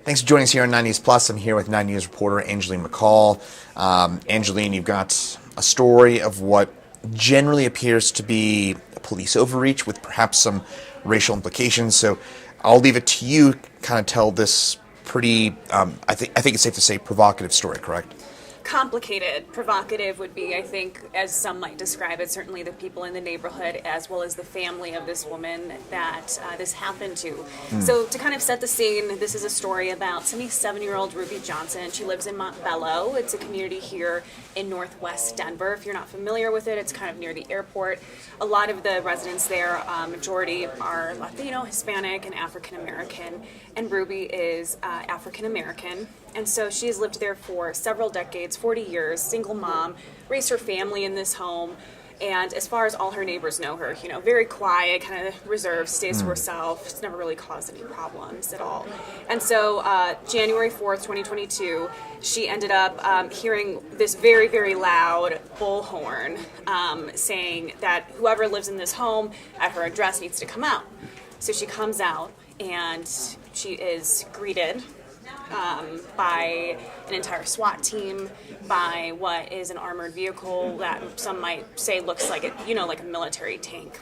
Thanks for joining us here on 9 News Plus. I'm here with 9 News reporter Angeline McCall. Angeline, you've got a story of what generally appears to be a police overreach with perhaps some racial implications. So I'll leave it to you to kind of tell this pretty, I think it's safe to say, provocative story, correct? Complicated. Provocative would be, I think, as some might describe it, certainly the people in the neighborhood as well as the family of this woman that this happened to. So to kind of set the scene, this is a story about 77-year-old Ruby Johnson. She lives in Montbello. It's a community here in northwest Denver. If you're not familiar with it, it's kind of near the airport. A lot of the residents there, majority are Latino, Hispanic, and African American, and Ruby is African American. And so she's lived there for several decades, 40 years, single mom, raised her family in this home. And as far as all her neighbors know her, very quiet, kind of reserved, stays to herself. It's never really caused any problems at all. And so January 4th, 2022, she ended up hearing this very, very loud bullhorn saying that whoever lives in this home at her address needs to come out. So she comes out and she is greeted by an entire SWAT team, by what is an armored vehicle that some might say looks like like a military tank.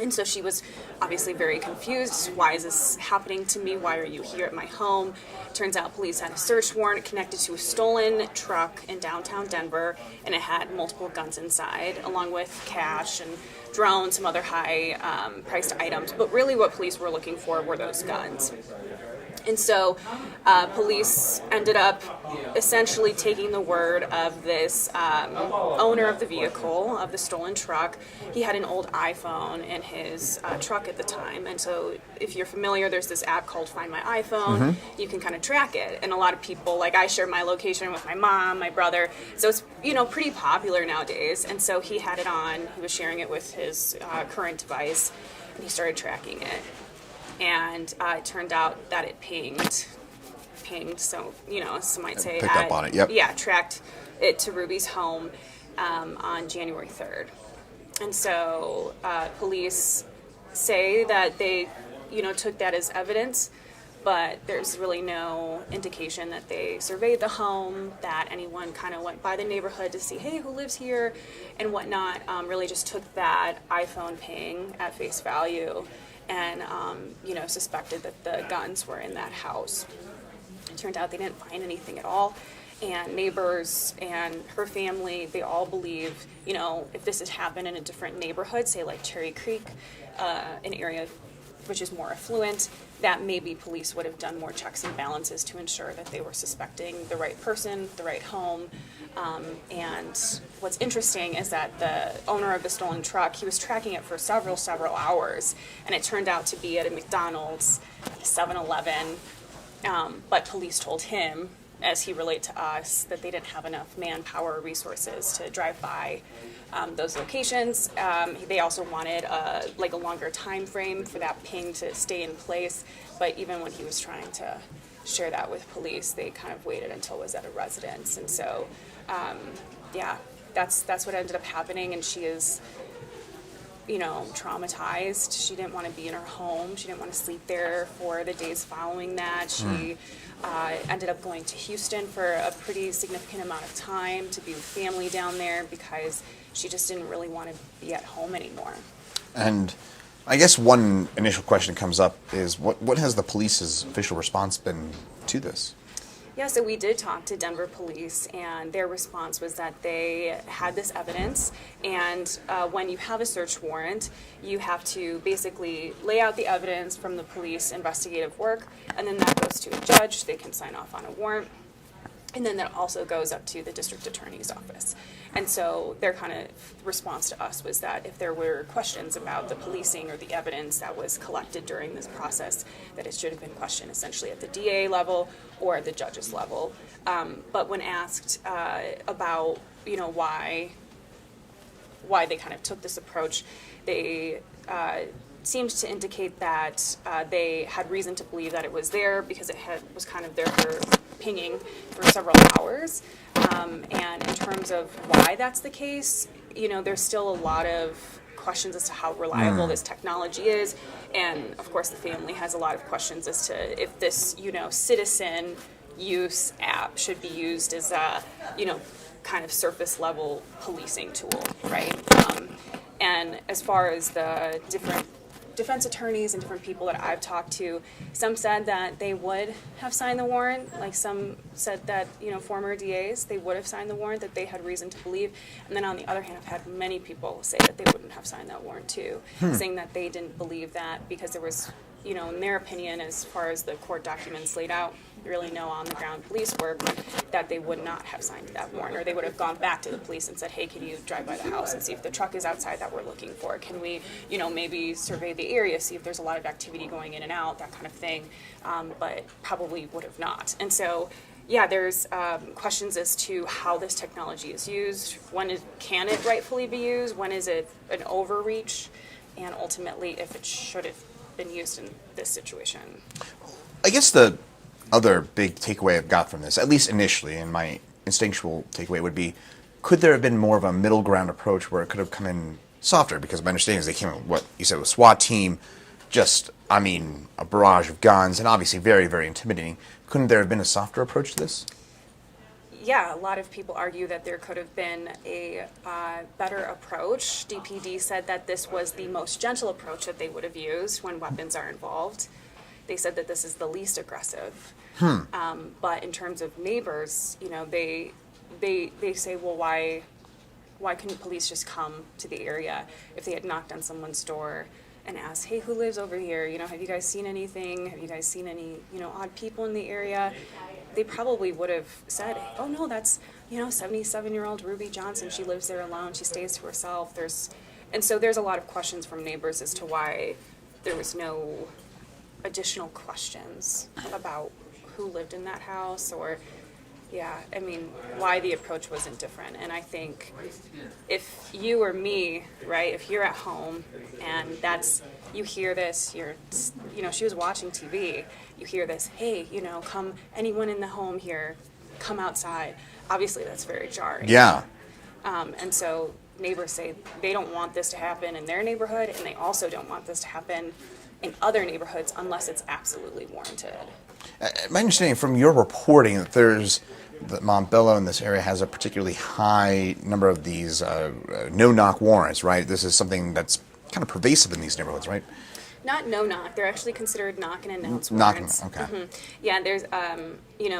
And so she was obviously very confused. Why is this happening to me? Why are you here at my home? Turns out police had a search warrant connected to a stolen truck in downtown Denver, and it had multiple guns inside, along with cash and drones, some other high-priced items. But really what police were looking for were those guns. And so police ended up essentially taking the word of this owner of the vehicle, of the stolen truck. He had an old iPhone in his truck at the time. And so if you're familiar, there's this app called Find My iPhone. You can kind of track it. And a lot of people, like I share my location with my mom, my brother. So it's, pretty popular nowadays. And so he had it on. He was sharing it with his current device. And he started tracking it. And it turned out that it pinged. So some might say picked up on it. Yep. Yeah, tracked it to Ruby's home on January 3rd. And so police say that they took that as evidence, but there's really no indication that they surveyed the home, that anyone kind of went by the neighborhood to see, hey, who lives here and whatnot. Really just took that iPhone ping at face value and suspected that the guns were in that house. It turned out they didn't find anything at all, and neighbors and her family, they all believe, if this had happened in a different neighborhood, say like Cherry Creek, an area which is more affluent, that maybe police would have done more checks and balances to ensure that they were suspecting the right person, the right home. And what's interesting is that the owner of the stolen truck, he was tracking it for several hours, and it turned out to be at a McDonald's, 7-Eleven, but police told him, as he relayed to us, that they didn't have enough manpower or resources to drive by those locations. They also wanted a longer time frame for that ping to stay in place, but even when he was trying to share that with police, they kind of waited until it was at a residence. And so that's what ended up happening, and she is traumatized. She didn't want to be in her home. She didn't want to sleep there for the days following that. She ended up going to Houston for a pretty significant amount of time to be with family down there because she just didn't really want to be at home anymore. And I guess one initial question that comes up is what has the police's official response been to this? Yeah, so we did talk to Denver police, and their response was that they had this evidence, and when you have a search warrant, you have to basically lay out the evidence from the police investigative work, and then that goes to a judge. They can sign off on a warrant, and then that also goes up to the district attorney's office. And so their kind of response to us was that if there were questions about the policing or the evidence that was collected during this process, that it should have been questioned essentially at the DA level or at the judge's level. But when asked about, why they kind of took this approach, they seemed to indicate that they had reason to believe that it was there because it was kind of there for pinging for several hours. And in terms of why that's the case, there's still a lot of questions as to how reliable this technology is. And of course, the family has a lot of questions as to if this, citizen use app should be used as a, kind of surface level policing tool, right? And as far as the different defense attorneys and different people that I've talked to, some said that they would have signed the warrant. Like some said that, former DAs, they would have signed the warrant, that they had reason to believe. And then on the other hand, I've had many people say that they wouldn't have signed that warrant too, saying that they didn't believe that because there was, in their opinion, as far as the court documents laid out, really no on-the-ground police work, that they would not have signed that warrant, or they would have gone back to the police and said, hey, can you drive by the house and see if the truck is outside that we're looking for? Can we, maybe survey the area, see if there's a lot of activity going in and out, that kind of thing, but probably would have not. And so, yeah, there's questions as to how this technology is used, can it rightfully be used, when is it an overreach, and ultimately if it should have been used in this situation. I guess the other big takeaway I've got from this, at least initially, and my instinctual takeaway would be, could there have been more of a middle ground approach where it could have come in softer? Because my understanding is they came in, what you said, with SWAT team, a barrage of guns, and obviously very, very intimidating. Couldn't there have been a softer approach to this? Yeah, a lot of people argue that there could have been a better approach. DPD said that this was the most gentle approach that they would have used when weapons are involved. They said that this is the least aggressive. But in terms of neighbors, they say, well, why couldn't police just come to the area if they had knocked on someone's door and asked, hey, who lives over here? Have you guys seen anything? Have you guys seen any, odd people in the area? They probably would have said, oh no, that's, 77-year-old Ruby Johnson. She lives there alone. She stays to herself. And so there's a lot of questions from neighbors as to why there was no additional questions about who lived in that house, or why the approach wasn't different. And I think if you or me, right, if you're at home and you hear this, she was watching TV, you hear this, hey, come, anyone in the home here, come outside. Obviously that's very jarring. Yeah. And so neighbors say they don't want this to happen in their neighborhood, and they also don't want this to happen in other neighborhoods unless it's absolutely warranted. My understanding from your reporting that Montbello in this area has a particularly high number of these no-knock warrants, right? This is something that's kind of pervasive in these neighborhoods, right? Not no-knock. They're actually considered knock-and-announce warrants. Okay. Yeah, there's,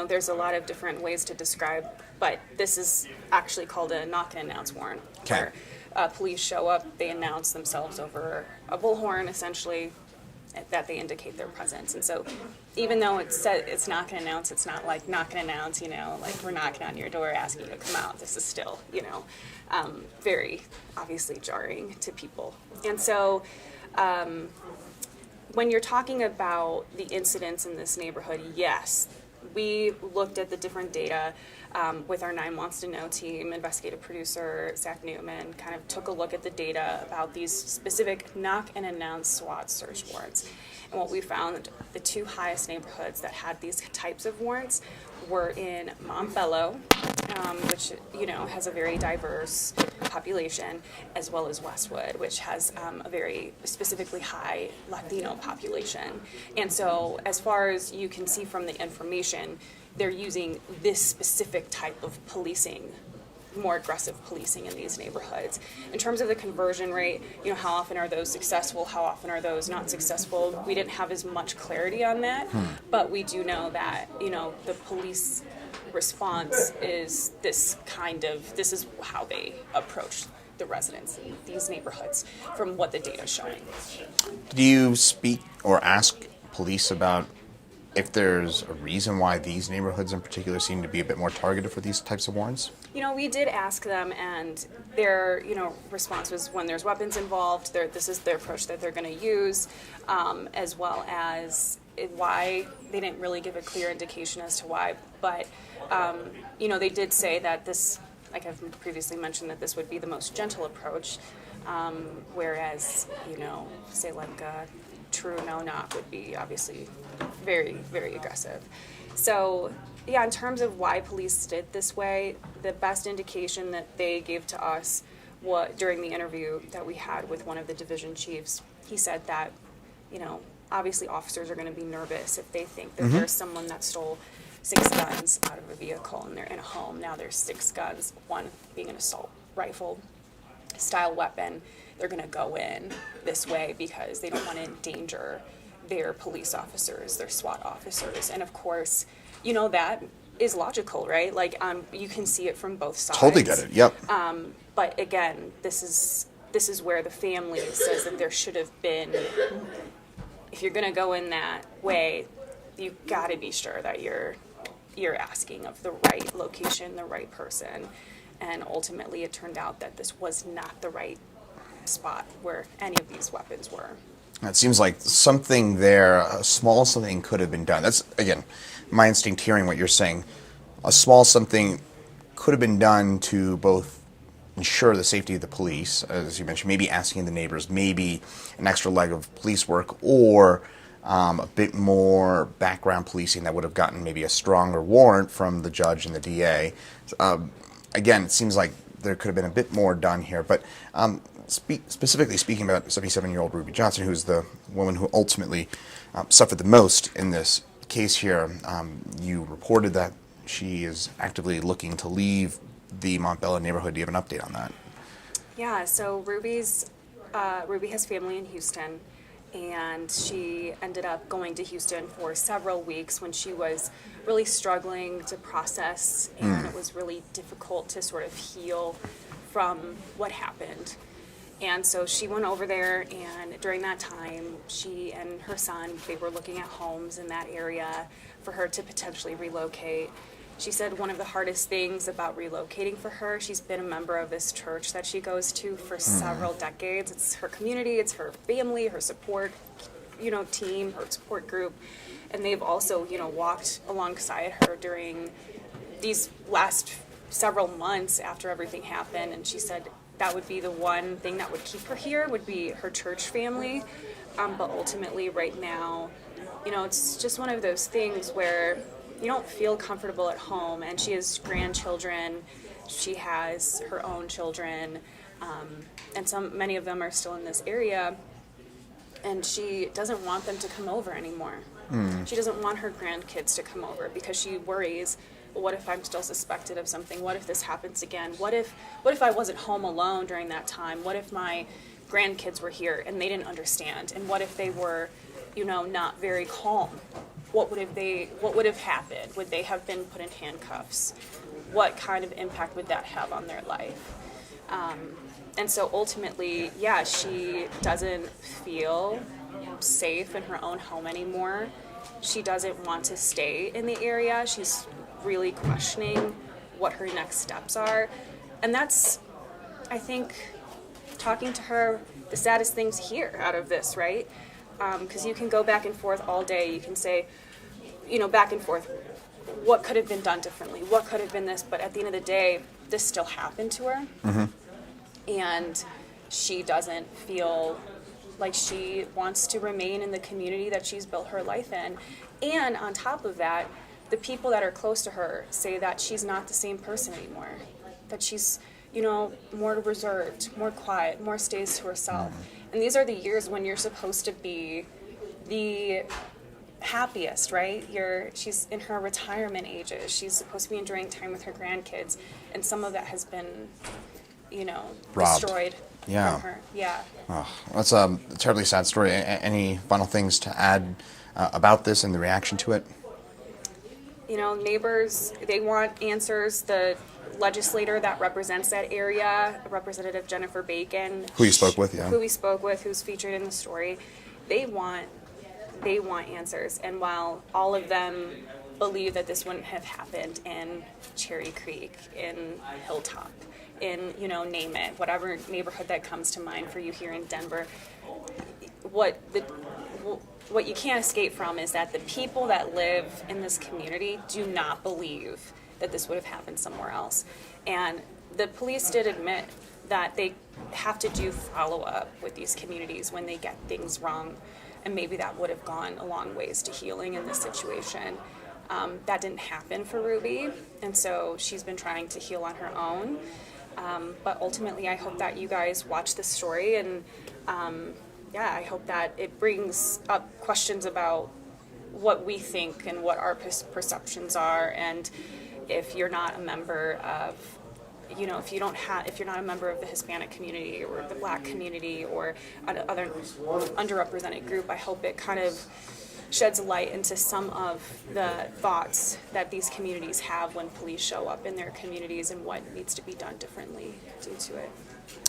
there's a lot of different ways to describe, but this is actually called a knock-and-announce warrant. Okay. Where police show up, they announce themselves over a bullhorn, essentially, that they indicate their presence. And so even though it's knock and announce, it's not like knock and announce, like we're knocking on your door asking you to come out. This is still, very obviously jarring to people. And so when you're talking about the incidents in this neighborhood, yes, we looked at the different data with our 9 Wants to Know team. Investigative producer Zach Newman kind of took a look at the data about these specific knock and announce SWAT search warrants. And what we found, the 2 highest neighborhoods that had these types of warrants were in Montbello, which has a very diverse population, as well as Westwood, which has a very specifically high Latino population. And so as far as you can see from the information, they're using this specific type of policing, more aggressive policing in these neighborhoods. In terms of the conversion rate, how often are those successful, how often are those not successful, we didn't have as much clarity on that, but we do know that, the police response is this is how they approach the residents in these neighborhoods from what the data is showing. Do you speak or ask police about if there's a reason why these neighborhoods in particular seem to be a bit more targeted for these types of warrants? We did ask them, and their, response was when there's weapons involved, this is their approach that they're going to use, as well as why. They didn't really give a clear indication as to why, but, they did say that this, like I've previously mentioned, that this would be the most gentle approach, whereas, say like a true no-knock would be obviously very, very aggressive. So, yeah, in terms of why police did this way, the best indication that they gave to us during the interview that we had with one of the division chiefs, he said that, obviously officers are going to be nervous if they think that there's someone that stole 6 guns out of a vehicle and they're in a home. Now there's 6 guns, one being an assault rifle style weapon. They're going to go in this way because they don't want to endanger their police officers, their SWAT officers. And of course, that is logical, right? Like, you can see it from both sides. Totally get it. Yep. But again, this is where the family says that there should have been, if you're going to go in that way, you've got to be sure that you're asking of the right location, the right person. And ultimately, it turned out that this was not the right spot where any of these weapons were. It seems like something there, a small something could have been done. That's, again, my instinct hearing what you're saying. A small something could have been done to both ensure the safety of the police, as you mentioned, maybe asking the neighbors, maybe an extra leg of police work, or a bit more background policing that would have gotten maybe a stronger warrant from the judge and the DA. Again, it seems like there could have been a bit more done here, but specifically speaking about 77-year-old Ruby Johnson, who's the woman who ultimately suffered the most in this case here, you reported that she is actively looking to leave the Montbella neighborhood. Do you have an update on that? Yeah, so Ruby has family in Houston, and she ended up going to Houston for several weeks when she was really struggling to process, and it was really difficult to sort of heal from what happened. And so she went over there, and during that time, she and her son, they were looking at homes in that area for her to potentially relocate. She said one of the hardest things about relocating for her, she's been a member of this church that she goes to for several decades. It's her community, it's her family, her support, team, her support group. And they've also, walked alongside her during these last several months after everything happened. And she said that would be the one thing that would keep her here, would be her church family. But ultimately right now, it's just one of those things where you don't feel comfortable at home, and she has grandchildren, she has her own children, and many of them are still in this area, and she doesn't want them to come over anymore. She doesn't want her grandkids to come over because she worries, well, what if I'm still suspected of something? What if this happens again? What if I wasn't home alone during that time? What if my grandkids were here and they didn't understand? And what if they were, not very calm? What would have happened? Would they have been put in handcuffs? What kind of impact would that have on their life? And so ultimately, she doesn't feel safe in her own home anymore. She doesn't want to stay in the area. She's really questioning what her next steps are. And that's, I think, talking to her, the saddest thing to hear out of this, right? Because you can go back and forth all day. You can say, back and forth, what could have been done differently? What could have been this? But at the end of the day, this still happened to her. And she doesn't feel like she wants to remain in the community that she's built her life in. And on top of that, the people that are close to her say that she's not the same person anymore. That she's, more reserved, more quiet, more stays to herself. And these are the years when you're supposed to be the happiest, right? She's in her retirement ages. She's supposed to be enjoying time with her grandkids, and some of that has been, robbed. Destroyed from her. Yeah. Oh, that's a terribly sad story. Any final things to add about this and the reaction to it? Neighbors, they want answers. The legislator that represents that area, Representative Jennifer Bacon, who you spoke with, who's featured in the story, they want answers. And while all of them believe that this wouldn't have happened in Cherry Creek, in Hilltop, in, name it, whatever neighborhood that comes to mind for you here in Denver, what you can't escape from is that the people that live in this community do not believe that this would have happened somewhere else. And the police did admit that they have to do follow-up with these communities when they get things wrong, and maybe that would have gone a long ways to healing in this situation. That didn't happen for Ruby, and so she's been trying to heal on her own. But ultimately, I hope that you guys watch this story, and I hope that it brings up questions about what we think and what our perceptions are. And if you're not a member of, if you're not a member of the Hispanic community or the Black community or other underrepresented group, I hope it kind of sheds light into some of the thoughts that these communities have when police show up in their communities and what needs to be done differently due to it.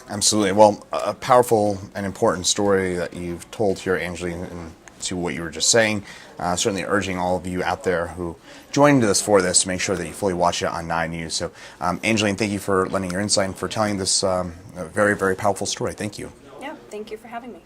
Absolutely. Well, a powerful and important story that you've told here, Angeline, and to what you were just saying. Certainly urging all of you out there who joined us for this to make sure that you fully watch it on 9 News. So, Angeline, thank you for lending your insight and for telling this very, very powerful story. Thank you. Yeah, thank you for having me.